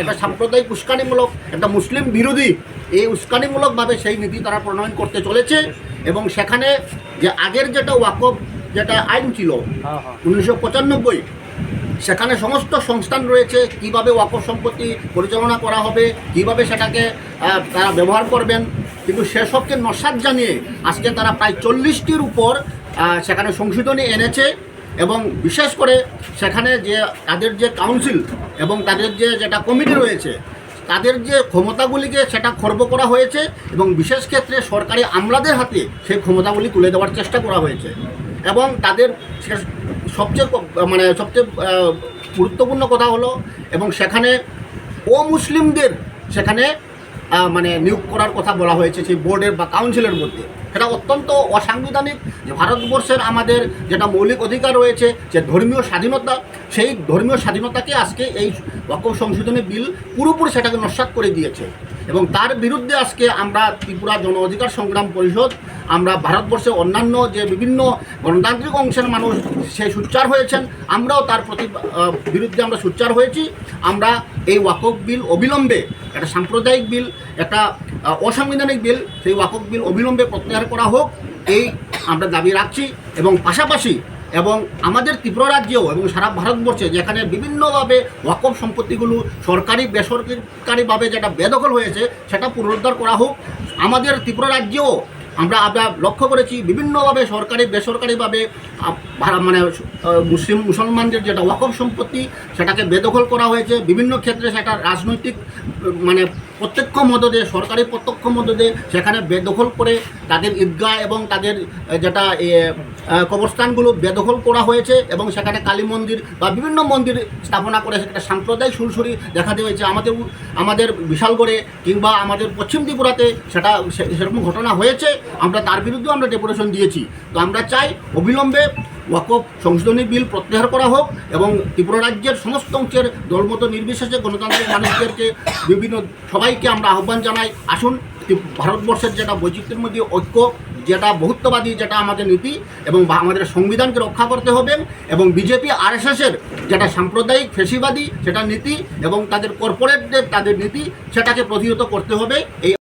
এটা সাম্প্রদায়িক উস্কানিমূলক, একটা মুসলিম বিরোধী এই উস্কানিমূলকভাবে সেই নীতি তারা প্রণয়ন করতে চলেছে। এবং সেখানে যে আগের যেটা ওয়াকফ যেটা আইন ছিল 1995, সেখানে সমস্ত সংস্থান রয়েছে কিভাবে ওয়াকফ সম্পত্তি পরিচালনা করা হবে, কিভাবে সেটাকে তারা ব্যবহার করবেন, কিন্তু সেসবকে নস্যাৎ জানিয়ে আজকে তারা প্রায় 40টির উপর সেখানে সংশোধনী এনেছে। এবং বিশেষ করে সেখানে যে তাদের যে কাউন্সিল এবং তাদের যে যেটা কমিটি রয়েছে তাদের যে ক্ষমতাগুলিকে সেটা খর্ব করা হয়েছে এবং বিশেষ ক্ষেত্রে সরকারি আমলাদের হাতে সেই ক্ষমতাগুলি তুলে দেওয়ার চেষ্টা করা হয়েছে। এবং তাদের সবচেয়ে গুরুত্বপূর্ণ কথা হলো এবং সেখানে অমুসলিমদের সেখানে নিয়োগ করার কথা বলা হয়েছে সেই বোর্ডের বা কাউন্সিলের মধ্যে। সেটা অত্যন্ত অসাংবিধানিক। যে ভারতবর্ষের আমাদের যেটা মৌলিক অধিকার রয়েছে যে ধর্মীয় স্বাধীনতা, সেই ধর্মীয় স্বাধীনতাকে আজকে এই ওয়াকফ সংশোধনী বিল পুরোপুরি সেটাকে নস্যাৎ করে দিয়েছে। এবং তার বিরুদ্ধে আজকে আমরা ত্রিপুরা জন অধিকার সংগ্রাম পরিষদ, আমরা ভারতবর্ষের অন্যান্য যে বিভিন্ন গণতান্ত্রিক অংশের মানুষ সে সোচ্চার হয়েছেন, আমরাও তার বিরুদ্ধে আমরা সোচ্চার হয়েছি। আমরা এই ওয়াকফ বিল অবিলম্বে, একটা সাম্প্রদায়িক বিল, একটা অসাংবিধানিক বিল, সেই ওয়াকফ বিল অবিলম্বে প্রত্যাহার করা হোক, এই আমরা দাবি রাখছি। এবং পাশাপাশি এবং আমাদের ত্রিপুরা রাজ্যেও এবং সারা ভারতবর্ষে যেখানে বিভিন্নভাবে ওয়াকফ সম্পত্তিগুলো সরকারি বেসরকারিভাবে যেটা বেদখল হয়েছে সেটা পুনরুদ্ধার করা হোক। আমাদের ত্রিপুরা রাজ্যেও আমরা লক্ষ্য করেছি বিভিন্নভাবে সরকারি বেসরকারিভাবে মুসলমানদের যেটা ওয়াকফ সম্পত্তি সেটাকে বেদখল করা হয়েছে। বিভিন্ন ক্ষেত্রে সেটা রাজনৈতিক প্রত্যক্ষ মদদে, সরকারি প্রত্যক্ষ মদদে সেখানে বেদখল করে তাদের ঈদগাহ এবং তাদের যেটা কবরস্থানগুলো বেদখল করা হয়েছে এবং সেখানে কালী মন্দির বা বিভিন্ন মন্দির স্থাপনা করে সেটা সাম্প্রদায়িক সুরসুরি দেখাতে হয়েছে। আমাদের বিশালগড়ে কিংবা আমাদের পশ্চিম ত্রিপুরাতে সেরকম ঘটনা হয়েছে। আমরা তার বিরুদ্ধেও আমরা ডেপুটেশন দিয়েছি। তো আমরা চাই অবিলম্বে ওয়াকফ সংশোধনী বিল প্রত্যাহার করা হোক এবং ত্রিপুরা রাজ্যের সমস্ত অংশের দলমত নির্বিশেষে গণতান্ত্রিক মানুষদেরকে সবাইকে আমরা আহ্বান জানাই, আসুন ভারতবর্ষের যেটা বৈচিত্র্যের মধ্যে ঐক্য, যেটা বহুত্ববাদী যেটা আমাদের নীতি এবং আমাদের সংবিধানকে রক্ষা করতে হবে এবং বিজেপি RSSের যেটা সাম্প্রদায়িক ফেসিবাদী সেটা নীতি এবং তাদের কর্পোরেটদের তাদের নীতি সেটাকে প্রতিহত করতে হবে। এই